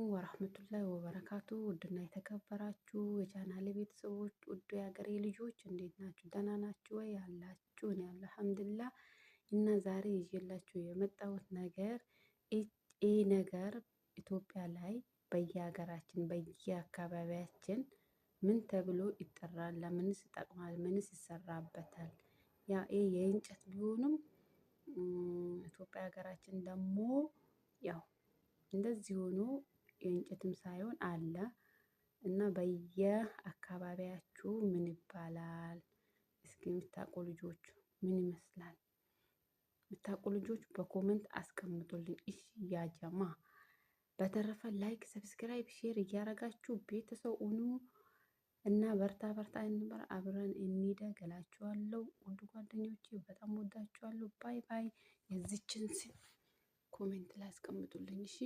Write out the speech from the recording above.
ወራህመቱላሂ ወበረካቱ። ውድና የተከበራችሁ የቻናሌ ቤተሰቦች፣ ውድ የሀገሬ ልጆች እንዴት ናችሁ? ደህና ናችሁ ወይ? ያላችሁ እኔ አልሐምዱሊላህ። እና ዛሬ ይዤላችሁ የመጣሁት ነገር ይህ ነገር ኢትዮጵያ ላይ በየሀገራችን በየአካባቢያችን ምን ተብሎ ይጠራል? ለምንስ ይጠቅማል? ምንስ ይሰራበታል? ያ ይሄ የእንጨት ቢሆንም ኢትዮጵያ ሀገራችን ደግሞ ያው እንደዚህ ሆኖ የእንጨትም ሳይሆን አለ እና በየአካባቢያችሁ ምን ይባላል? እስኪ የምታውቁ ልጆች ምን ይመስላል? የምታውቁ ልጆች በኮሜንት አስቀምጡልኝ። እሺ ያጀማ። በተረፈ ላይክ፣ ሰብስክራይብ፣ ሼር እያረጋችሁ ቤተሰብ ሁኑ እና በርታ በርታ እንበል፣ አብረን እንደግ እላችኋለሁ። ውድ ጓደኞቼ በጣም ወዳችኋለሁ። ባይ ባይ። የዚችን ኮሜንት ላይ አስቀምጡልኝ እሺ።